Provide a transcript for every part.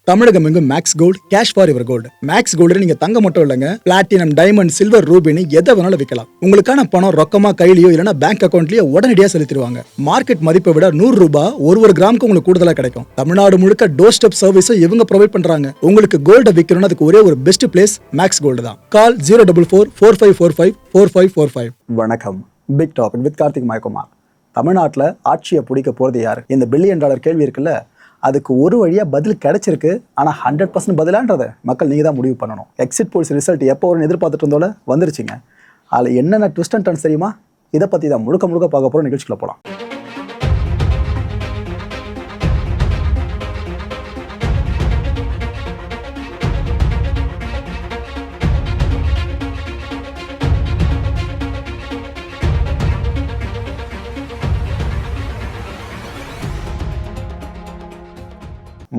தமிழகம் எங்கும் max gold cash for your gold. Max gold நீங்க தங்க மட்டும் இல்லைங்க, பிளாட்டினம், டைமண்ட், சில்வர், ரூபினி எதை வேணாலும் விற்கலாம். உங்களுக்கான பணம் ரொக்கமா கையிலயோ இல்லைன்னா பேங்க் அக்கௌண்ட்லயோ உடனடியாக செலுத்திடுவாங்க. மார்க்கெட் மதிப்பை விட 100 ரூபாய் ஒரு கிராமுக்கு உங்களுக்கு கூடுதலாக கிடைக்கும். தமிழ்நாடு முழுக்க டோர் ஸ்டெப் சர்வீஸும் இவங்க ப்ரொவைட் பண்றாங்க. உங்களுக்கு கோல்ட விற்கணும்னு அதுக்கு ஒரே ஒரு பெஸ்ட் பிளேஸ் மேக்ஸ் கோல்டு தான். கால் 04445454545. வணக்கம். Big topic with Karthik Mayakumar. தமிழ்நாட்டில் ஆட்சியை பிடிக்க போகிறது யார்? இந்த $1 பில்லியன் கேள்வி இருக்குல்ல, அதுக்கு ஒரு வழியாக பதில் கிடைச்சிருக்கு. ஆனால் 100% பதிலான்றதை மக்கள் நீங்கள் தான் முடிவு பண்ணணும். எக்ஸிட் போல்ஸ் ரிசல்ட் எப்போ வரும்னு எதிர்பார்த்துட்டு இருந்தோட வந்துருச்சுங்க. அதில் என்னென்ன ட்விஸ்ட் அண்ட் டர்ன்ஸ் தெரியுமா? இதை பற்றி தான் முழுக்க பார்க்க போகிற நிகழ்ச்சிக்குள்ள போகலாம்.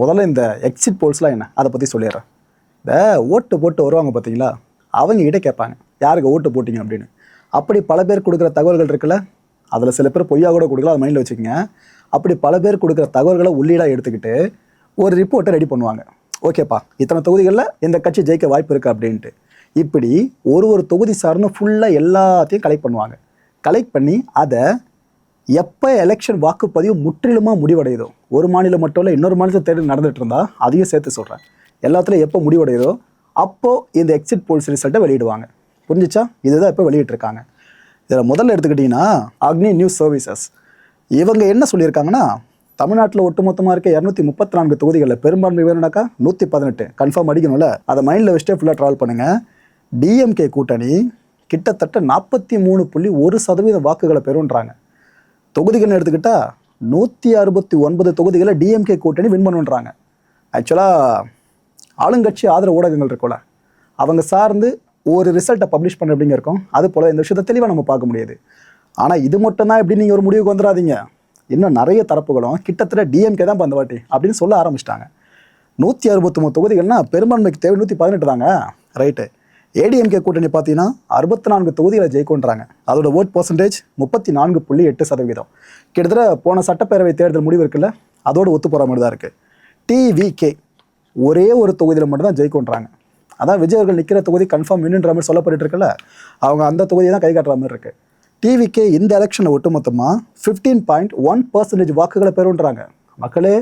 முதல்ல இந்த எக்ஸிட் போல்ஸ்லாம் என்ன, அதை பற்றி சொல்லிடுறேன். இந்த ஓட்டு போட்டு வருவாங்க பார்த்தீங்களா, அவங்க கிட்டே கேட்பாங்க யாருக்கு ஓட்டு போட்டிங்க அப்படின்னு. அப்படி பல பேர் கொடுக்குற தகவல்கள் இருக்குல்ல, அதில் சில பேர் பொய்யா கூட கொடுக்கலாம், அதை மைண்டில் வச்சுக்கோங்க. அப்படி பல பேர் கொடுக்குற தகவல்களை உள்ளீடாக எடுத்துக்கிட்டு ஒரு ரிப்போர்ட்டை ரெடி பண்ணுவாங்க. ஓகேப்பா, இத்தனை தொகுதிகளில் இந்த கட்சி ஜெயிக்க வாய்ப்பு இருக்குது அப்படின்ட்டு. இப்படி ஒரு தொகுதி சார்ந்து ஃபுல்லாக எல்லாத்தையும் கலெக்ட் பண்ணுவாங்க. கலெக்ட் பண்ணி அதை எப்போ எலெக்ஷன் வாக்குப்பதிவு முற்றிலுமாக முடிவடையுதோ, ஒரு மாநிலம் மட்டும் இல்லை இன்னொரு மாநிலத்தை தேர்தல் நடந்துகிட்டு இருந்தால் அதையும் சேர்த்து சொல்கிறேன், எல்லாத்துலையும் எப்போ முடிவடையுதோ அப்போது இந்த எக்ஸிட் போல்ஸ் ரிசல்ட்டை வெளியிடுவாங்க. புரிஞ்சிச்சா? இதுதான் இப்போ வெளியிட்டிருக்காங்க. இதில் முதல்ல எடுத்துக்கிட்டிங்கன்னா அக்னி நியூஸ் சர்வீசஸ். இவங்க என்ன சொல்லியிருக்காங்கன்னா, தமிழ்நாட்டில் ஒட்டுமொத்தமாக இருக்க 234 தொகுதிகளில் பெரும்பான்மை வேணும்னாக்கா 118 கன்ஃபார்ம் அடிக்கணும்ல, அதை மைண்டில் வச்சுட்டே ஃபுல்லாக ட்ராவல் பண்ணுங்கள். டிஎம்கே கூட்டணி கிட்டத்தட்ட 43.1% வாக்குகளை பெறுன்றாங்க. தொகுதிகள்னு எடுத்துக்கிட்டால் 169 தொகுதிகளை டிஎம்கே கூட்டணி வின் பண்ணுன்றாங்க. ஆக்சுவலாக ஆளுங்கட்சி ஆதரவு ஊடகங்கள் இருக்கும்ல, அவங்க சார்ந்து ஒரு ரிசல்ட்டை பப்ளிஷ் பண்ண அப்படிங்க இருக்கும். அது போல் இந்த விஷயத்தை தெளிவாக நம்ம பார்க்க முடியாது. ஆனால் இது மட்டும்தான் எப்படி நீங்கள் ஒரு முடிவுக்கு வந்துடாதீங்க. இன்னும் நிறைய தரப்புகளும் கிட்டத்தட்ட டிஎம்கே தான் அந்த வாட்டி அப்படின்னு சொல்ல ஆரம்பிச்சிட்டாங்க. 163 தொகுதிகள்னால் பெரும்பான்மைக்கு தேவை 118 தாங்க. ரைட்டு. ஏடிஎம்கே கூட்டணி பார்த்தீங்கன்னா 64 தொகுதிகளை ஜெயிக்கொன்றாங்க. அதோட ஓட் பர்சன்டேஜ் 34.8%. கிட்டத்தட்ட போன சட்டப்பேரவை தேர்தல் முடிவு இருக்குல்ல, அதோடு ஒத்து போகிற மாதிரி தான் இருக்குது. டிவிகே ஒரே ஒரு தொகுதியில் மட்டும்தான் ஜெயிக்கொன்றாங்க. அதான் விஜய் அவர்கள் நிற்கிற தொகுதி கன்ஃபார்ம் வின்னுன்ற மாதிரி சொல்லப்பட்டு இருக்குல்ல, அவங்க அந்த தொகுதியை தான் கை காட்டுற மாதிரி இருக்குது. டிவிகே இந்த எலெக்ஷனை ஒட்டுமொத்தமாக 15.1% வாக்குகளை பெறுன்றாங்க. மக்களே,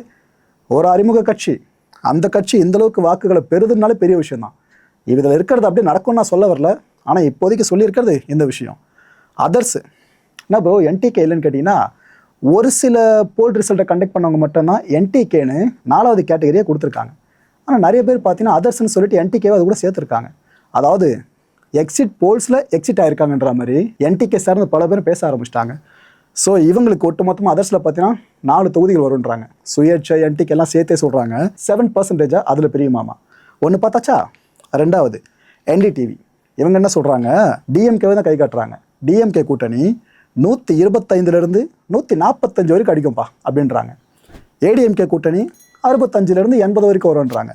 ஒரு அறிமுக கட்சி, அந்த கட்சி இந்தளவுக்கு வாக்குகளை பெறுதுனாலே பெரிய விஷயம்தான். இதில் இருக்கிறது அப்படியே நடக்கும்னு நான் சொல்ல வரல, ஆனால் இப்போதைக்கு சொல்லியிருக்கிறது இந்த விஷயம். அதர்ஸு என்ன ப்ரோ, என்டிகே இல்லைன்னு கேட்டிங்கன்னா, ஒரு சில போல் ரிசல்ட்டை கண்டக்ட் பண்ணவங்க மட்டும்தான் என்டிகேன்னு 4வது கேட்டகரியாக கொடுத்துருக்காங்க. ஆனால் நிறைய பேர் பார்த்தீங்கன்னா அதர்ஸ்ன்னு சொல்லிட்டு என்டிகேவை அது கூட சேர்த்துருக்காங்க. அதாவது எக்ஸிட் போல்ஸில் எக்ஸிட் ஆகிருக்காங்கன்ற மாதிரி என்டிகே சார்ந்து பல பேர் பேச ஆரம்பிச்சிட்டாங்க. ஸோ இவங்களுக்கு ஒட்டுமொத்தமாக அதர்ஸில் பார்த்தீங்கன்னா 4 தொகுதிகள் வருன்றாங்க. சுயேட்சை என்டிகே எல்லாம் சேர்த்தே சொல்கிறாங்க. 7% அதில் பிரியுமாமா. ஒன்று பார்த்தாச்சா? ரெண்டாவது என்டிடிவி. இவங்க என்ன சொல்கிறாங்க, டிஎம்கேவை தான் கை காட்டுறாங்க. டிஎம்கே கூட்டணி 125 145 வரைக்கும் அடிக்கும்பா அப்படின்றாங்க. ஏடிஎம்கே கூட்டணி 65 80 வரைக்கும் வரும்ன்றாங்க.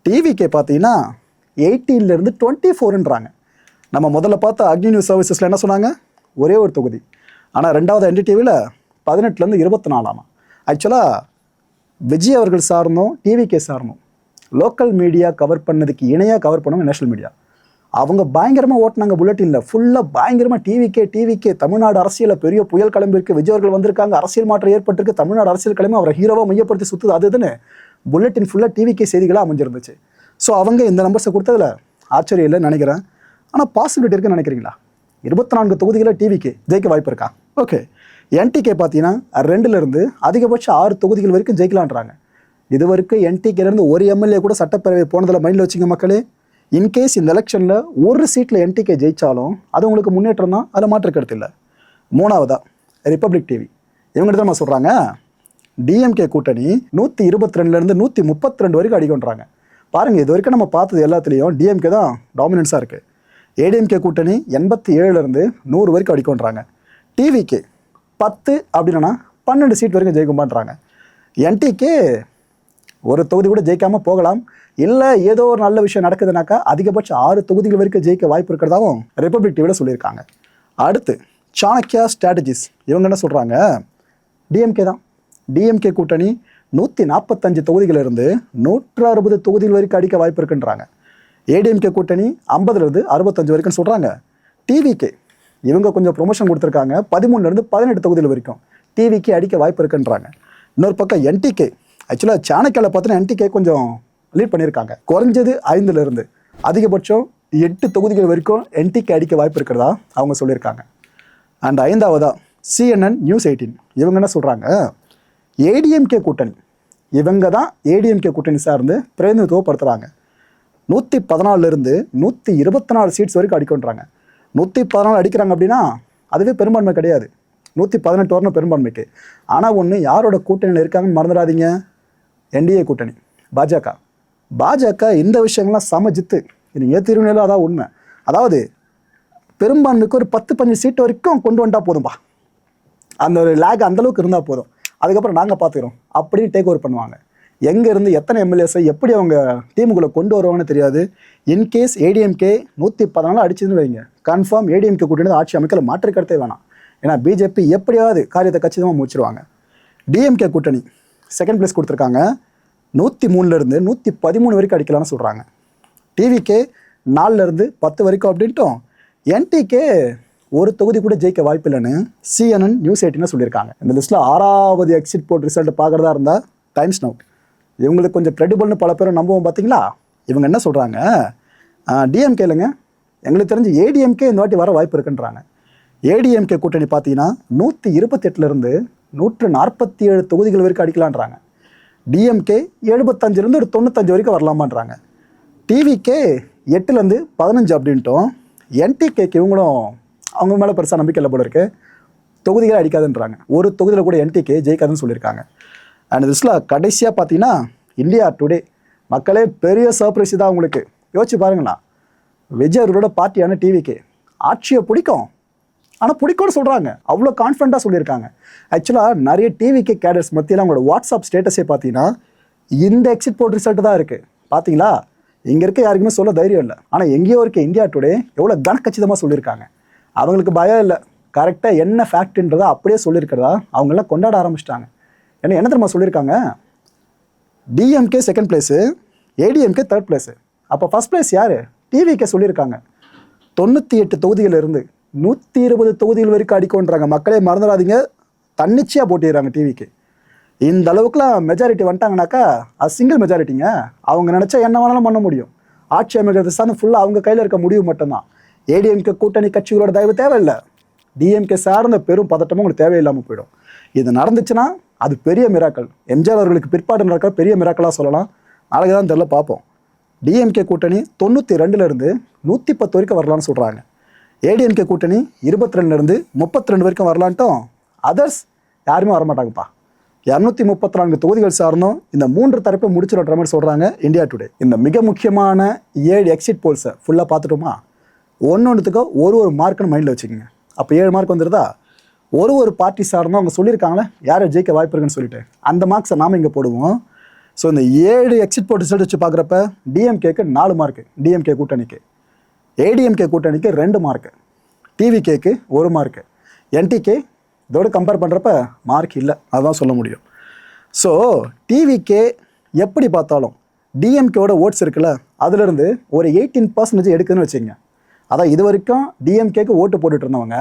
டிவிகே பார்த்தீங்கன்னா 18 24ன்றாங்க. நம்ம முதல்ல பார்த்த அக்னி நியூஸ் சர்வீசஸில் என்ன சொன்னாங்க, ஒரே ஒரு தொகுதி. ஆனால் ரெண்டாவது என்டிடிவியில் 18 24. ஆக்சுவலாக விஜய் அவர்கள் சார்ந்தும் டிவிகே சார்ந்தும் லோக்கல் மீடியா கவர் பண்ணதுக்கு இணையாக கவர் பண்ணுவாங்க நேஷனல் மீடியா. அவங்க பயங்கரமாக ஓட்டினாங்க புல்லட்டினில் ஃபுல்லாக பயங்கரமாக டிவிகே தமிழ்நாடு அரசியலில் பெரிய புயல் கிளம்பிருக்கு, விஜய் அவர்கள் வந்திருக்காங்க, அரசியல் மாற்றம் ஏற்பட்டிருக்கு, தமிழ்நாடு அரசியல் கிளம்பி அவரை ஹீரோவாக மையப்படுத்தி சுற்றுது, அதுன்னு புல்லட்டின் ஃபுல்லாக டிவிகே செய்திகளாக அமைஞ்சிருந்துச்சு. ஸோ அவங்க இந்த நம்பர்ஸை கொடுத்ததில் ஆச்சரியம் இல்லைன்னு நினைக்கிறேன். ஆனால் பாசிபிலிட்டி இருக்குன்னு நினைக்கிறீங்களா? 24 தொகுதிகளில் டிவிகே ஜெயிக்க வாய்ப்பு இருக்கா? ஓகே. என்டிகே பார்த்தீங்கன்னா 2 அதிகபட்சம் 6 தொகுதிகள் வரைக்கும் ஜெயிக்கலான்றாங்க. இது வரைக்கும் என்டிகேலேருந்து ஒரு எம்எல்ஏ கூட சட்டப்பேரவை போனதில் மைண்டில் வச்சுங்க மக்களே. இன்கேஸ் இந்த எலெக்ஷனில் ஒரு சீட்டில் என்டிகே ஜெயித்தாலும் அது உங்களுக்கு முன்னேற்றம் தான், அதில் மாற்று கருத்து இல்லை. 3வதா ரிப்பப்ளிக் டிவி. இவங்க தான் நம்ம சொல்கிறாங்க, டிஎம்கே கூட்டணி 122 132 வரைக்கும் அடிக்கொன்றாங்க. பாருங்கள், இது வரைக்கும் நம்ம பார்த்தது எல்லாத்துலேயும் டிஎம்கே தான் டாமினன்ஸாக இருக்குது. ஏடிஎம்கே கூட்டணி 87 100 வரைக்கும் அடிக்கொன்றாங்க. டிவிகே 10 அப்படின்னா 12 சீட் வரைக்கும் ஜெயிக்கும்பான்றாங்க. என்டிகே ஒரு தொகுதி கூட ஜெயிக்காமல் போகலாம், இல்லை ஏதோ ஒரு நல்ல விஷயம் நடக்குதுனாக்கா அதிகபட்சம் 6 தொகுதிகள் வரைக்கும் ஜெயிக்க வாய்ப்பு இருக்கிறதாகவும் ரிப்பப்ளிக் டிவியில் சொல்லியிருக்காங்க. அடுத்து சாணக்யா ஸ்ட்ராட்டஜிஸ். இவங்க என்ன சொல்கிறாங்க, டிஎம்கே தான். டிஎம்கே கூட்டணி 145 தொகுதிகளிலிருந்து 160 தொகுதிகள் வரைக்கும் அடிக்க வாய்ப்பு இருக்குன்றாங்க. ஏடிஎம்கே கூட்டணி 50லேருந்து 65 வரைக்கும் சொல்கிறாங்க. டிவிகே இவங்க கொஞ்சம் ப்ரொமோஷன் கொடுத்துருக்காங்க, 13லேருந்து 18 தொகுதிகள் வரைக்கும் டிவிக்கு அடிக்க வாய்ப்பு இருக்குன்றாங்க. இன்னொரு பக்கம் என்டிகே, ஆக்சுவலாக சாணக்கியாவில் பார்த்தீங்கன்னா என்டிகே கொஞ்சம் லீட் பண்ணியிருக்காங்க. குறைஞ்சது 5லேருந்து அதிகபட்சம் 8 தொகுதிகள் வரைக்கும் என்டிகே அடிக்க வாய்ப்பு இருக்கிறதா அவங்க சொல்லியிருக்காங்க. அண்ட் 5வதா CNN News 18 இவங்க என்ன சொல்கிறாங்க, ஏடிஎம்கே கூட்டணி இவங்க தான் ஏடிஎம்கே கூட்டணி சார்ந்து பிரதிநிதித்துவப்படுத்துகிறாங்க. 114லேருந்து 124 சீட்ஸ் வரைக்கும் அடிக்கின்றாங்க. 114 அடிக்கிறாங்க அப்படின்னா அதுவே பெரும்பான்மை கிடையாது, 118 வரணும் பெரும்பான்மைக்கு. ஆனால் ஒன்று, யாரோட கூட்டணியில் இருக்காங்கன்னு மறந்துடாதீங்க, என்டிஏ கூட்டணி, பாஜக இந்த விஷயங்கள்லாம் சமஜித்து நீங்கள் ஏற்றிருந்தாலும் அதான் உண்மை. அதாவது பெரும்பான்மைக்கு ஒரு 10-15 சீட்டு வரைக்கும் கொண்டு வந்துட்டா போதும்பா, அந்த ஒரு லேக் அந்தளவுக்கு இருந்தால் போதும், அதுக்கப்புறம் நாங்கள் பார்த்துக்கிறோம் அப்படின்னு டேக் ஓவர் பண்ணுவாங்க. எங்கேருந்து எத்தனை எம்எல்ஏஸை எப்படி அவங்க டீமுக்குள்ளே கொண்டு வருவாங்கன்னு தெரியாது. இன்கேஸ் ஏடிஎம்கே 114 அடிச்சுன்னு வைங்க, கன்ஃபார்ம் ஏடிஎம்கே கூட்டணி ஆட்சி அமைக்கல, மாற்று கருத்தே வேணாம். ஏன்னா பிஜேபி எப்படியாவது காரியத்தை கச்சிதமாக முடிச்சிருவாங்க. டிஎம்கே கூட்டணி செகண்ட் பிளேஸ் கொடுத்துருக்காங்க, 103லேருந்து 113 வரைக்கும் அடிக்கலாம்னு சொல்கிறாங்க. டிவிகே 4லேருந்து 10 வரைக்கும் அப்படின்ட்டும், என்டிகே ஒரு தொகுதி கூட ஜெயிக்க வாய்ப்பு இல்லைன்னு CNN News 18 சொல்லியிருக்காங்க. இந்த லிஸ்ட்டில் 6வது எக்ஸிட் போல் ரிசல்ட் பார்க்குறதா இருந்தால் டைம்ஸ் நவ். இவங்களுக்கு கொஞ்சம் க்ரெடிபிள்னு பல பேரும் நம்புவோம் பார்த்தீங்களா. இவங்க என்ன சொல்கிறாங்க, டிஎம்கே இல்லைங்க, எங்களுக்கு தெரிஞ்சு ஏடிஎம்கே இந்த வாட்டி வர வாய்ப்பு இருக்குன்றாங்க. ஏடிஎம்கே கூட்டணி பார்த்தீங்கன்னா 128லேருந்து 147 தொகுதிகள் வரைக்கும் அடிக்கலான்றாங்க. டிஎம்கே 75லேருந்து ஒரு 95 வரைக்கும் வரலாமான்றாங்க. டிவிகே 8லேருந்து 15 அப்படின்ட்டும், என்டிகேக்கு இவங்களும் அவங்க மேலே பெருசாக நம்பிக்கை இல்லை போல இருக்கு, தொகுதிகளை அடிக்காதுன்றாங்க. ஒரு தொகுதியில் கூட என்டிகே ஜெயிக்காதுன்னு சொல்லியிருக்காங்க. அண்ட் இதில் கடைசியாக பார்த்தீங்கன்னா இந்தியா டுடே, மக்களே பெரிய சர்ப்ரைஸ் தான் உங்களுக்கு. யோசிச்சு பாருங்களா, விஜய் அவர்களோட பார்ட்டியான டிவிகே ஆட்சியை பிடிக்கும், ஆனால் பிடிக்கும்னு சொல்கிறாங்க, அவ்வளோ கான்ஃபிடண்ட்டாக சொல்லியிருக்காங்க. ஆக்சுவலாக நிறைய டிவிகே கேடர்ஸ் மத்தியில் அவங்களோட வாட்ஸ்அப் ஸ்டேட்டஸே பார்த்தீங்கன்னா இந்த எக்ஸிட் போல் ரிசல்ட் தான் இருக்குது. பார்த்தீங்களா, இங்கே இருக்க யாருக்குமே சொல்ல தைரியம் இல்லை, ஆனால் எங்கேயோ இருக்க இந்தியா டுடே எவ்வளோ கனக்கச்சிதமாக சொல்லியிருக்காங்க. அவங்களுக்கு பயம் இல்லை, கரெக்டாக என்ன ஃபேக்ட்ன்றதை அப்படியே சொல்லியிருக்கிறதா அவங்களாம் கொண்டாட ஆரம்பிச்சிட்டாங்க. ஏன்னா என்ன தெரியுமா சொல்லியிருக்காங்க, DMK second place, ADMK third place. அப்போ ஃபஸ்ட் பிளேஸ் யார், டிவிகே சொல்லியிருக்காங்க. 98 தொகுதிகளிலிருந்து 120 தொகுதிகள் வரைக்கும் அடிக்கோன்றாங்க. மக்களே மறந்துடாதீங்க, தன்னிச்சையாக போட்டிடுறாங்க டிவிக்கு. இந்த அளவுக்குலாம் மெஜாரிட்டி வந்துட்டாங்கனாக்கா அது சிங்கிள் மெஜாரிட்டிங்க, அவங்க நினச்சா என்ன வேணாலும் பண்ண முடியும். ஆட்சி அமைக்கிறது சார்ந்து ஃபுல்லாக அவங்க கையில் இருக்க முடிவு மட்டும்தான். ஏடிஎம்கே கூட்டணி கட்சிகளோட தயவு தேவையில்லை, டிஎம்கே சார்ந்த பெரும் பதட்டமும் உங்களுக்கு தேவையில்லாமல் போயிடும். இது நடந்துச்சுன்னா அது பெரிய மிராக்கள், எம்ஜிஆர் அவர்களுக்கு பிற்பாடு நடக்கிற பெரிய மிராக்களாக சொல்லலாம். நாளைக்கு தான் தெரியல, பார்ப்போம். டிஎம்கே கூட்டணி 92லேருந்து 110 வரைக்கும் வரலான்னு சொல்கிறாங்க. ஏடிஎம்கே கூட்டணி 22லேருந்து 32 வரைக்கும் வரலான்ட்டும், அதர்ஸ் யாருமே வரமாட்டாங்கப்பா. 234 தொகுதிகள் சார்ந்தும் இந்த 3 தரப்பை முடிச்சுடுற மாதிரி சொல்கிறாங்க இந்தியா டுடே. இந்த மிக முக்கியமான 7 எக்ஸிட் போல்ஸை ஃபுல்லாக பார்த்துட்டோமா, ஒன்றுத்துக்கும் ஒரு மார்க்குன்னு மைண்டில் வச்சுக்கோங்க. அப்போ 7 மார்க் வந்துடுதா. ஒரு பார்ட்டி சார்ந்தும் அவங்க சொல்லியிருக்காங்களே யாரை ஜெயிக்க வாய்ப்பு இருக்குன்னு சொல்லிட்டு, அந்த மார்க்ஸை நாம் இங்கே போடுவோம். ஸோ இந்த 7 எக்ஸிட் போல் ரிசல்ட் வச்சு பார்க்குறப்ப டிஎம்கேக்கு 4 மார்க்கு, டிஎம்கே கூட்டணிக்கு, ஏடிஎம்கே கூட்டணிக்கு 2 மார்க்கு, டிவிகேக்கு 1 மார்க்கு, என்டிகே இதோடு கம்பேர் பண்ணுறப்ப மார்க் இல்லை, அதுதான் சொல்ல முடியும். ஸோ டிவிகே எப்படி பார்த்தாலும் டிஎம்கேவோட ஓட்ஸ் இருக்குல்ல, அதுலேருந்து ஒரு 18% எடுக்குதுன்னு வச்சுங்க. அதான் இது வரைக்கும் டிஎம்கேக்கு ஓட்டு போட்டுட்டு இருந்தவங்க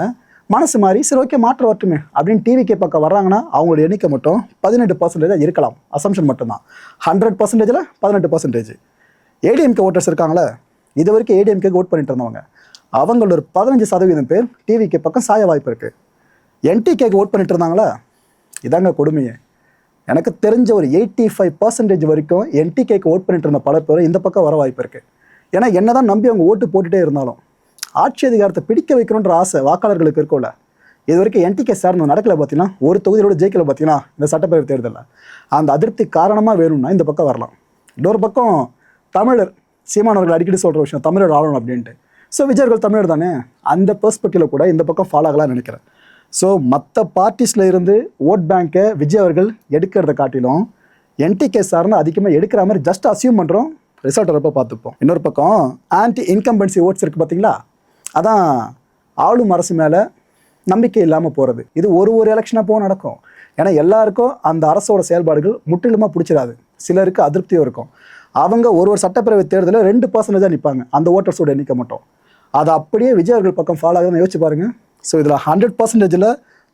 மனசு மாதிரி சரி ஓகே மாற்ற வரட்டுமே அப்படின்னு டிவிகே பக்கம் வர்றாங்கன்னா அவங்களோட எண்ணிக்கை மட்டும் 18% இருக்கலாம், அசம்ஷன் மட்டும்தான். 100%ல் 18%. ஏடிஎம்கே ஓட்டர்ஸ் இருக்காங்களே, இது வரைக்கும் ஏடிஎம்கேக்கு ஓட் பண்ணிட்டு இருந்தவங்க அவங்களோட ஒரு 15% பேர் டிவிகே பக்கம் சாய வாய்ப்பு இருக்குது. என்டிகேக்கு ஓட் பண்ணிட்டு இருந்தாங்களா, இதாங்க கொடுமையே. எனக்கு தெரிஞ்ச ஒரு 85% வரைக்கும் என்டிகேக்கு ஓட் பண்ணிட்டு இருந்த பல பேர் இந்த பக்கம் வர வாய்ப்பு இருக்குது. ஏன்னா என்ன தான் நம்பி அவங்க ஓட்டு போட்டுகிட்டே இருந்தாலும் ஆட்சி அதிகாரத்தை பிடிக்க வைக்கணுன்ற ஆசை வாக்காளர்களுக்கு இருக்கும்ல. இது வரைக்கும் என்டிகே சார்ந்து நடக்கலை பார்த்தீங்கன்னா, ஒரு தொகுதியோட ஜெயிக்கல பார்த்தீங்கன்னா இந்த சட்டப்பேரவை தேர்தலில், அந்த அதிருப்தி காரணமாக வேணும்னா இந்த பக்கம் வரலாம். இன்னொரு பக்கம் தமிழர் சீமானவர்கள் அடிக்கடி சொல்கிற விஷயம் தமிழர் ஆளணும் அப்படின்ட்டு. ஸோ விஜயர்கள் தமிழர் தானே, அந்த பெர்ஸ்பெக்டிவில் கூட இந்த பக்கம் ஃபாலோ ஆகலாம்னு நினைக்கிறேன். ஸோ மற்ற பார்ட்டிஸில் இருந்து ஓட் பேங்கை விஜய் அவர்கள் எடுக்கிறத காட்டிலும் என்டிகே சார்ந்து அதிகமாக எடுக்கிற மாதிரி ஜஸ்ட் அசியூம் பண்ணுறோம், ரிசல்ட் வரப்போ பார்த்துப்போம். இன்னொரு பக்கம் ஆன்டி இன்கம்பன்சி ஓட்ஸ் இருக்குது பார்த்தீங்களா, அதான் ஆளும் அரசு மேலே நம்பிக்கை இல்லாமல் போகிறது. இது ஒரு எலெக்ஷனாக போக நடக்கும். ஏன்னா எல்லாருக்கும் அந்த அரசோட செயல்பாடுகள் முற்றிலுமாக பிடிச்சிடாது, சிலருக்கு அதிருப்தியும் இருக்கும். அவங்க ஒரு சட்டப்பேரவை தேர்தலில் 2% நிற்பாங்க, அந்த ஓட்டர்ஸோட எண்ணிக்கை மட்டும். அதை அப்படியே விஜய் அவர்கள் பக்கம் ஃபாலோ ஆகுதுன்னு யோசிச்சு பாருங்க. ஸோ இதில் 100%ல்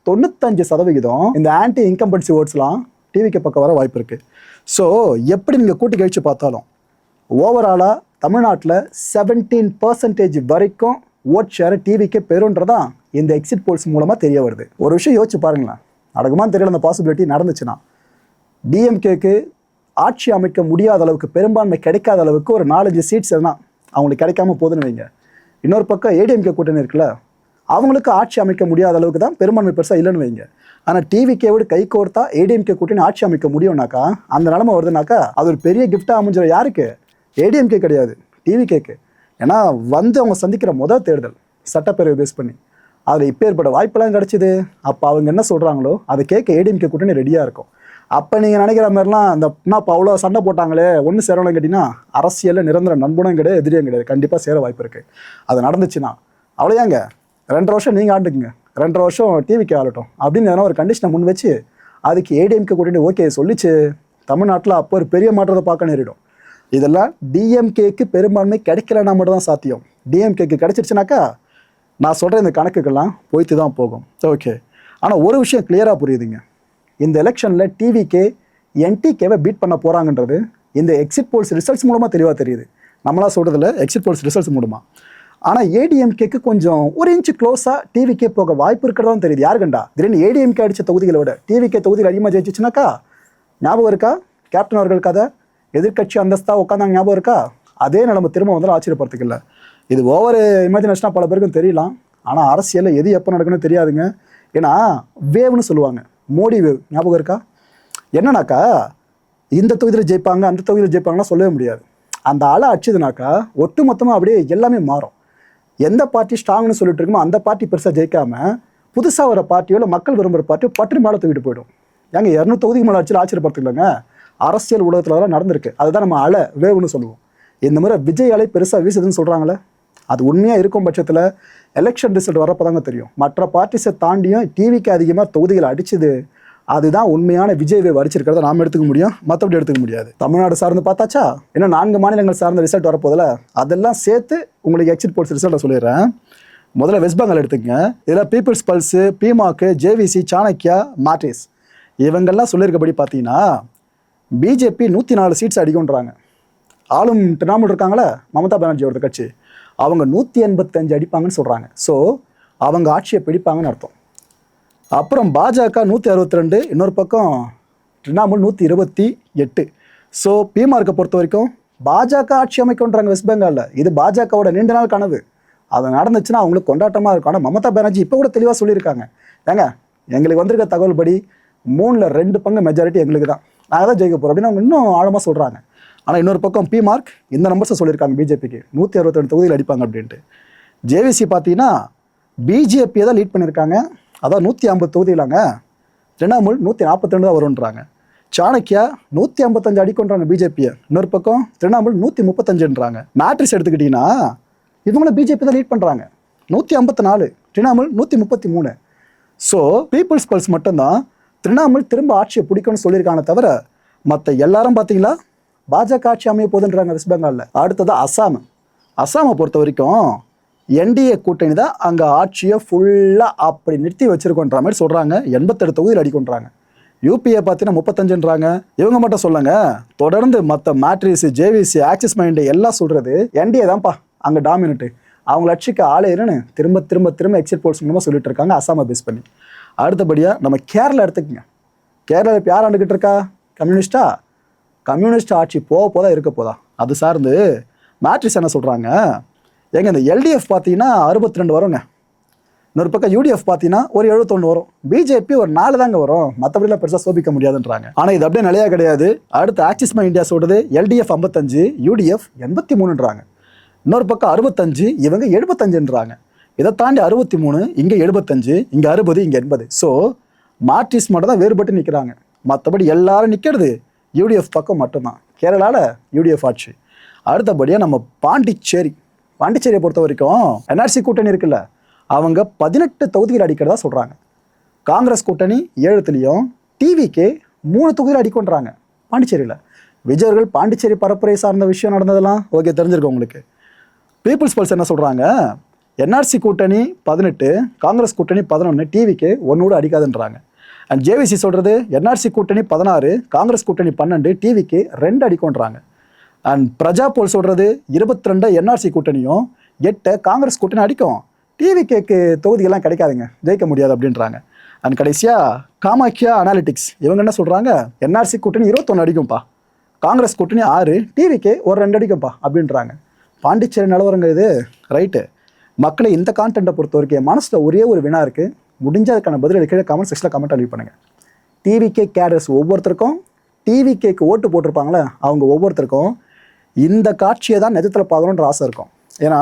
95% இந்த ஆன்டி இன்கம்பன்சி ஓட்ஸ்லாம் டிவிக்கு பக்கம் வர வாய்ப்பு இருக்குது. ஸோ எப்படி நீங்கள் கூட்டி கழிச்சு பார்த்தாலும் ஓவராலாக தமிழ்நாட்டில் 17% வரைக்கும் ஓட் ஷேர் டிவிக்கே பெறுன்றதான் இந்த எக்ஸிட் போல்ஸ் மூலமாக தெரிய வருது. ஒரு விஷயம் யோசிச்சு பாருங்களேன், நடக்குமான்னு தெரியல, அந்த பாசிபிலிட்டி நடந்துச்சுன்னா டிஎம்கேக்கு ஆட்சி அமைக்க முடியாத அளவுக்கு, பெரும்பான்மை கிடைக்காத அளவுக்கு ஒரு 4-5 சீட்ஸ் எதுனா அவங்களுக்கு கிடைக்காம போதுன்னு வைங்க. இன்னொரு பக்கம் ஏடிஎம்கே கூட்டணி இருக்குல்ல, அவங்களுக்கு ஆட்சி அமைக்க முடியாத அளவுக்கு தான் பெரும்பான்மை பெருசாக இல்லைன்னு வைங்க. ஆனால் டிவிகேவோடு கை கோர்த்தா ஏடிஎம்கே கூட்டணி ஆட்சி அமைக்க முடியும்னாக்கா, அந்த நிலைமை வருதுனாக்கா அது ஒரு பெரிய கிஃப்டாக அமைஞ்சிடும். யாருக்கு? ஏடிஎம்கே கிடையாது, டிவிகேக்கு. ஏன்னா அவங்க சந்திக்கிற முதல் தேர்தல் சட்டப்பேரவை பேஸ் பண்ணி அதில் இப்போ ஏற்பட வாய்ப்பெல்லாம் கிடச்சிது. அப்போ அவங்க என்ன சொல்கிறாங்களோ அதை கேட்க ஏடிஎம்கே கூட்டணி ரெடியாக இருக்கும். அப்போ நீங்கள் நினைக்கிற மாதிரிலாம் இப்போ அவ்வளோ சண்டை போட்டாங்களே ஒன்று சேரணும் கேட்டிங்கன்னா, அரசியலில் நிரந்தர நண்பனும் கிடையாது, எதிரியும் கிடையாது, கண்டிப்பாக சேர வாய்ப்பு இருக்குது. அது நடந்துச்சுன்னா அவ்வளோதாங்க, 2 வருஷம் நீங்கள் ஆண்டுக்குங்க, 2 வருஷம் டிவிக்கு ஆளட்டும் அப்படின்னு எதனா ஒரு கண்டிஷனை முன் வச்சு அதுக்கு ஏடிஎம்கே கூட்டணி ஓகே சொல்லிச்சு, தமிழ்நாட்டில் அப்போ ஒரு பெரிய மாற்றத்தை பார்க்க நேரிடும். இதெல்லாம் டிஎம்கேக்கு பெரும்பான்மை கிடைக்கலன்னா மட்டும் தான் சாத்தியம். டிஎம்கேக்கு கிடைச்சிருச்சுனாக்கா நான் சொல்கிற இந்த கணக்குக்கெல்லாம் போய்த்து தான் போகும். ஓகே, ஆனால் ஒரு விஷயம் கிளியராக புரியுதுங்க, இந்த எலெக்ஷனில் டிவிகே என்டிகேவை பீட் பண்ண போகிறாங்கன்றது இந்த எக்ஸிட் போல்ஸ் ரிசல்ட்ஸ் மூலமாக தெளிவாக தெரியுது. நம்மளா சொல்கிறதில்ல, எக்ஸிட் போல்ஸ் ரிசல்ட்ஸ் மூலமாக. ஆனால் ஏடிஎம்கேக்கு கொஞ்சம் ஒரு இன்ச்சு க்ளோஸாக டிவிகே போக வாய்ப்பு இருக்கிறதா தெரியுது. யாரு கண்டா திடீர்னு ஏடிஎம்கே அடித்த தொகுதிகளை விட டிவிகே தொகுதியில் அதிகமாக ஜெயிச்சிச்சுனாக்கா, ஞாபகம் இருக்கா கேப்டன் அவர்கள் கதை, எதிர்கட்சி அந்தஸ்தாக உட்காந்தாங்க, ஞாபகம் இருக்கா? அதே நிலைமை திரும்ப வந்தாலும் ஆச்சரியப்படுறதுக்கு இல்லை. இது ஓவர் இமேஜினேஷனாக பல பேருக்கும் தெரியலாம், ஆனால் அரசியலில் எது எப்போ நடக்குன்னு தெரியாதுங்க. ஏன்னா வேவ்னு சொல்லுவாங்க, மோடி வேவ், ஞாபகம் இருக்கா? என்னன்னாக்கா இந்த தொகுதியில் ஜெயிப்பாங்க அந்த தொகுதியில் ஜெயிப்பாங்கன்னா சொல்லவே முடியாது. அந்த அலை அடிச்சதுனாக்கா ஒட்டு மொத்தமாக அப்படியே எல்லாமே மாறும். எந்த பார்ட்டி ஸ்ட்ராங்னு சொல்லிட்டு இருக்குமோ அந்த பார்ட்டி பெருசாக ஜெயிக்காமல் புதுசாக வர பார்ட்டியோ இல்லை மக்கள் விரும்புகிற பார்ட்டியோ பற்றி மேலே தூக்கிட்டு போயிடும். ஏங்க 200 தொகுதிக்கு மேலே ஆட்சியில் ஆச்சரியப்படுத்திக்கலங்க, அரசியல் உலகத்தில் தான் நடந்திருக்கு. அதுதான் நம்ம அலை வேவ்னு சொல்லுவோம். இந்த முறை விஜய் அலை பெருசாக வீசுதுன்னு சொல்கிறாங்களே, அது உண்மையாக இருக்கும் பட்சத்தில் எலெக்ஷன் ரிசல்ட் வரப்போ தாங்க தெரியும். மற்ற பார்ட்டிஸை தாண்டியும் டிவிக்கு அதிகமாக தொகுதிகளை அடிச்சுது, அதுதான் உண்மையான விஜய் வேவ் அடிச்சிருக்கிறத நாம் எடுத்துக்க முடியும், மற்றபடி எடுத்துக்க முடியாது. தமிழ்நாடு சார்ந்து பார்த்தாச்சா, இன்னும் 4 மாநிலங்கள் சார்ந்த ரிசல்ட் வரப்போதில் அதெல்லாம் சேர்த்து உங்களுக்கு எக்ஸிட் போல்ஸ் ரிசல்ட்டை சொல்லிடுறேன். முதல்ல வெஸ்ட் பெங்கால் எடுத்துக்கங்க. இதில் பீப்புள்ஸ் பல்ஸு, பிமாக்கு, ஜேவிசி, சாணக்கியா, மாட்ரிஸ் இவங்கெல்லாம் சொல்லியிருக்கபடி பார்த்தீங்கன்னா பிஜேபி 104 சீட்ஸ் அடிக்கும்ன்றாங்க. ஆளும் திரிணாமுல் இருக்காங்களே, மமதா பானர்ஜியோட கட்சி, அவங்க 185 அடிப்பாங்கன்னு சொல்கிறாங்க. ஸோ அவங்க ஆட்சியை பிடிப்பாங்கன்னு அர்த்தம். அப்புறம் பாஜக 162, இன்னொரு பக்கம் திரிணாமுல் 128. ஸோ பிமார்க்கை பொறுத்த வரைக்கும் பாஜக ஆட்சி அமைக்கும்ன்றாங்க வெஸ்ட் பெங்காலில். இது பாஜகவோட நீண்ட நாள் கனவு. அது நடந்துச்சுன்னா அவங்களுக்கு கொண்டாட்டமாக இருக்கும். ஆனால் மமதா பானர்ஜி இப்போ கூட தெளிவாக சொல்லியிருக்காங்க, ஏங்க எங்களுக்கு வந்திருக்க தகவல் படி 3ல் 2 பங்கு மெஜாரிட்டி எங்களுக்கு தான், நாங்கள் தான் ஜெயிக்க போகிறோம் அப்படின்னு அவங்க இன்னும் ஆழமாக சொல்கிறாங்க. ஆனால் இன்னொரு பக்கம் பிமார்க் இந்த நம்பர்ஸை சொல்லியிருக்காங்க, பிஜேபிக்கு 162 தொகுதியில் அடிப்பாங்க அப்படின்ட்டு. ஜேவிசி பார்த்தீங்கன்னா பிஜேபியை தான் லீட் பண்ணியிருக்காங்க, அதான் 150 தொகுதியிலாங்க. திரிணாமுல் 142 தான் வரும்ன்றாங்க. சாணக்கியா 155 அடிக்கும்ன்றாங்க பிஜேபியை. இன்னொரு பக்கம் திரிணாமுல் 135ன்றாங்க. மேட்ரிக்ஸ் எடுத்துக்கிட்டிங்கன்னா இவங்கள பிஜேபி தான் லீட் பண்ணுறாங்க, 154, திரிணாமுல் 133. ஸோ பீப்புள்ஸ் பல்ஸ் மட்டும்தான் திரிணாமுல் திரும்ப ஆட்சியை பிடிக்கும்னு சொல்லியிருக்காங்க தவிர மற்ற எல்லாரும் பார்த்தீங்களா பாஜக ஆட்சி அமைய போதுன்றாங்க வெஸ்ட் பெங்காலில். அடுத்தது அஸ்ஸாமை பொறுத்த வரைக்கும் என்டிஏ கூட்டணி தான் அங்கே ஆட்சியை ஃபுல்லாக அப்படி நிறுத்தி வச்சிருக்கோன்ற மாதிரி சொல்கிறாங்க. 87 தொகுதியில் அடிக்கொன்றாங்க. யூபிஏ பார்த்தீங்கன்னா 35ன்றாங்க. இவங்க மட்டும் சொல்லுங்க, தொடர்ந்து மற்ற மேட்ரிஸ், ஜேவிசி, ஆக்சிஸ் மைண்டு எல்லாம் சொல்கிறது என்டிஏ தான்ப்பா அங்கே டாமினேட்டு, அவங்க லட்சிக்கு ஆளையருன்னு திரும்ப திரும்ப திரும்ப எக்ஸிட் போல்ஸ் மூலமாக சொல்லிட்டு இருக்காங்க அஸ்ஸாமை பேஸ் பண்ணி. அடுத்தபடியாக நம்ம கேரளா எடுத்துக்கங்க. கேரளாவில் இப்போ யார் ஆண்டுக்கிட்டு இருக்கா? கம்யூனிஸ்ட் ஆட்சி போக இருக்க போதா? அது சார்ந்து மேட்ரிஸ் என்ன சொல்கிறாங்க, ஏங்க இந்த எல்டிஎஃப் பார்த்தீங்கன்னா 62 வருங்க, இன்னொரு பக்கம் யூடிஎஃப் பார்த்தீங்கன்னா ஒரு 71 வரும், பிஜேபி ஒரு 4 தாங்க வரும், மற்றபடிலாம் பெருசாக சோபிக்க முடியாதுன்றாங்க. ஆனால் இது அப்படியே நிலையாக கிடையாது. அடுத்து ஆக்சிஸ் மை இந்தியா சொல்கிறது எல்டிஎஃப் 55, யூடிஎஃப் 83ன்றாங்க. இன்னொரு பக்கம் 65, இவங்க 75ன்றாங்க. இதை தாண்டி 63, இங்கே 75, இங்கே 60, இங்கே 80. ஸோ மார்க்சிஸ்ட் மட்டும் தான் வேறுபட்டு நிற்கிறாங்க, மற்றபடி எல்லாரும் நிற்கிறது யூடிஎஃப் பக்கம் மட்டும்தான். கேரளாவில் யூடிஎஃப் ஆட்சி. அடுத்தபடியாக நம்ம பாண்டிச்சேரியை பொறுத்த வரைக்கும் என்ஆர்சி கூட்டணி இருக்குல்ல, அவங்க 18 தொகுதிகள் அடிக்கிறதா சொல்கிறாங்க. காங்கிரஸ் கூட்டணி 7த்துலேயும் டிவிக்கு 3 தொகுதியில் அடிக்கொன்றாங்க பாண்டிச்சேரியில். விஜயர்கள் பாண்டிச்சேரி பரப்புரை சார்ந்த விஷயம் நடந்ததெல்லாம் ஓகே தெரிஞ்சிருக்கும் உங்களுக்கு. பீப்புள்ஸ் பல்ஸ் என்ன சொல்கிறாங்க, என்ஆர்சி கூட்டணி 18, காங்கிரஸ் கூட்டணி 11, டிவிக்கு ஒன்று கூட அடிக்காதுன்றாங்க. அண்ட் ஜேவிசி சொல்கிறது என்ஆர்சி கூட்டணி 16, காங்கிரஸ் கூட்டணி 12, டிவிக்கு 2 அடிக்கொன்றாங்க. அண்ட் பிரஜா போல் சொல்கிறது 22 என்ஆர்சி கூட்டணியும் 8 காங்கிரஸ் கூட்டணி அடிக்கும், டிவிக்கு தொகுதிகள்லாம் கிடைக்காதுங்க, ஜெயிக்க முடியாது அப்படின்றாங்க. அண்ட் கடைசியாக காமாக்கியா அனாலிட்டிக்ஸ் இவங்க என்ன சொல்கிறாங்க, என்ஆர்சி கூட்டணி 21 அடிக்கும்ப்பா, காங்கிரஸ் கூட்டணி 6, டிவிக்கு ஒரு 2 அடிக்கும்ப்பா அப்படின்றாங்க. பாண்டிச்சேரி நிலவரங்க இது, ரைட்டு. மக்களை இந்த கான்டென்ட்டை பொறுத்த வரைக்கும் என் மனசில் ஒரே ஒரு வினா இருக்குது, முடிஞ்ச அதுக்கான பதில் கீழே கமெண்ட் செக்ஷனில் கமெண்ட் அனுப்பி பண்ணுங்கள். டிவிகே கேடர்ஸ் ஒவ்வொருத்தருக்கும், டிவிகேக்கு ஓட்டு போட்டிருப்பாங்களே அவங்க ஒவ்வொருத்தருக்கும் இந்த காட்சியை தான் நிஜத்தில் பார்க்கணுன்ற ஆசை இருக்கும். ஏன்னா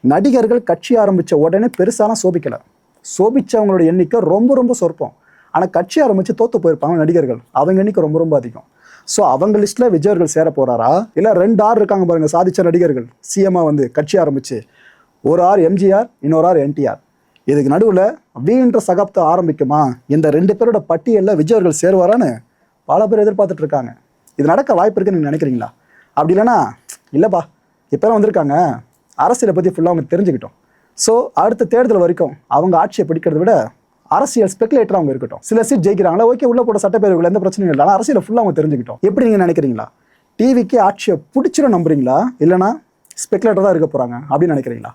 நடிகர்கள் கட்சி ஆரம்பித்த உடனே பெருசாலாம் சோபிக்கலை, சோபிச்சவங்களோட எண்ணிக்கை ரொம்ப ரொம்ப சொற்பம். ஆனால் கட்சி ஆரம்பித்து தோற்று போயிருப்பாங்க நடிகர்கள், அவங்க எண்ணிக்கை ரொம்ப ரொம்ப அதிகம். ஸோ அவங்க லிஸ்ட்டில் விஜயர்கள் சேர போகிறாரா, இல்லை 2 ஆர் இருக்காங்க பாருங்கள் சாதிச்ச நடிகர்கள் சிஎம்மாக வந்து கட்சி ஆரம்பித்து, ஒரு ஆர் எம்ஜிஆர், இன்னொரு ஆர் என்டிஆர், இதுக்கு நடுவில் வீன்ற சகாப்தம் ஆரம்பிக்குமா, இந்த 2 பேரோட பட்டியலில் விஜயர்கள் சேருவாரான்னு பல பேர் எதிர்பார்த்துட்டு இருக்காங்க. இது நடக்க வாய்ப்பு இருக்குன்னு நீங்கள் நினைக்கிறீங்களா? அப்படி இல்லைனா இல்லைப்பா இப்போலாம் வந்திருக்காங்க, அரசியலை பற்றி ஃபுல்லாக அவங்க தெரிஞ்சுக்கிட்டோம், ஸோ அடுத்த தேர்தல் வரைக்கும் அவங்க ஆட்சியை பிடிக்கிறத விட அரசியல் ஸ்பெகுலேட்டர் அவங்க இருக்கட்டும், சில சீட் ஜெயிக்கிறாங்களா ஓகே, உள்ள போட சட்டப்பேரவைகள் எந்த பிரச்சனையும் இல்லை, ஆனால் அரசியலை ஃபுல்லாக அவங்க தெரிஞ்சுக்கிட்டோம். எப்படி நீங்கள் நினைக்கிறீங்களா? டிவிக்கு ஆட்சியை பிடிச்சிடும் நம்புறீங்களா, இல்லைனா ஸ்பெகுலேட்டர் தான் இருக்க போகிறாங்க அப்படின்னு நினைக்கிறீங்களா?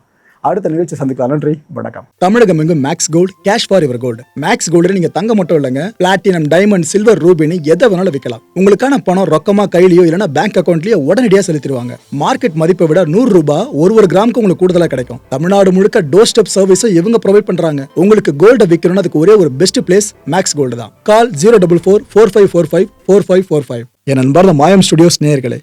அடுத்த நிகழ்ச்சி சந்திக்கலாம். நன்றி, வணக்கம். தமிழகம் எங்கும் max gold, cash for your gold. Max gold நீங்க தங்க மட்டும் இல்லைங்க, பிளாட்டினம், டைமண்ட், சில்வர், ரூபினி எதை வேணாலும் விற்கலாம். உங்களுக்கான பணம் ரொக்கமா கையிலயோ இல்லைன்னா பேங்க் அக்கௌண்ட்லயோ உடனடியாக செலுத்திடுவாங்க. மார்க்கெட் மதிப்பை விட 100 ரூபாய் ஒரு கிராமுக்கு உங்களுக்கு கூடுதலா கிடைக்கும். தமிழ்நாடு முழுக்க டோர் ஸ்டெப் சர்வீஸை இவங்க ப்ரொவைட் பண்றாங்க. உங்களுக்கு கோல்டை விற்கணும்னு அதுக்கு ஒரே ஒரு பெஸ்ட் பிளேஸ் மேக்ஸ் கோல்டு தான். கால் 04445454545. என் நண்பர் மாயம் ஸ்டுடியோஸ் நேயர்களே,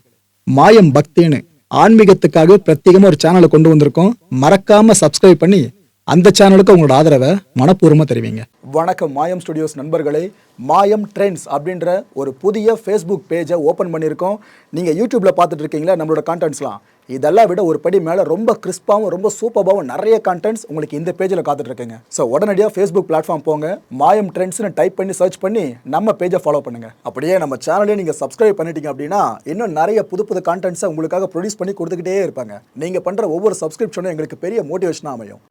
மாயம் பக்தின்னு ஆன்மீகத்துக்காக பிரத்யேகமா ஒரு சேனலை கொண்டு வந்திருக்கோம். மறக்காம சப்ஸ்கிரைப் பண்ணி அந்த சேனலுக்கு உங்களோட ஆதரவை மனப்பூர்வமா தெரிவிங்க. வணக்கம் மாயம் ஸ்டுடியோஸ் நண்பர்களே. மாயம் ட்ரெண்ட்ஸ் அப்படின்ற ஒரு புதிய ஃபேஸ்புக் பேஜை ஓப்பன் பண்ணியிருக்கோம். நீங்கள் யூடியூப்பில் பார்த்துட்டு இருக்கீங்களா நம்மளோட கான்டென்ட்ஸ்லாம், இதெல்லாம் விட ஒரு படி மேலே ரொம்ப கிறிஸ்பாகவும் ரொம்ப சூப்பராகவும் நிறைய கான்டென்ட்ஸ் உங்களுக்கு இந்த பேஜில் காத்துட்ருக்குங்க. ஸோ உடனடியாக ஃபேஸ்புக் பிளாட்ஃபார்ம் போங்க, மாயம் ட்ரெண்ட்ஸ்னு டைப் பண்ணி சர்ச் பண்ணி நம்ம பேஜை ஃபாலோ பண்ணுங்கள். அப்படியே நம்ம சேனலையும் நீங்கள் சப்ஸ்கிரைப் பண்ணிட்டீங்க அப்படின்னா இன்னும் நிறைய புது கான்டென்ட்ஸை உங்களுக்காக ப்ரொடியூஸ் பண்ணி கொடுத்துக்கிட்டே இருப்பாங்க. நீங்கள் பண்ணுற ஒவ்வொரு சப்ஸ்கிரிப்ஷனும் எங்களுக்கு பெரிய மோட்டிவேஷனாக அமையும்.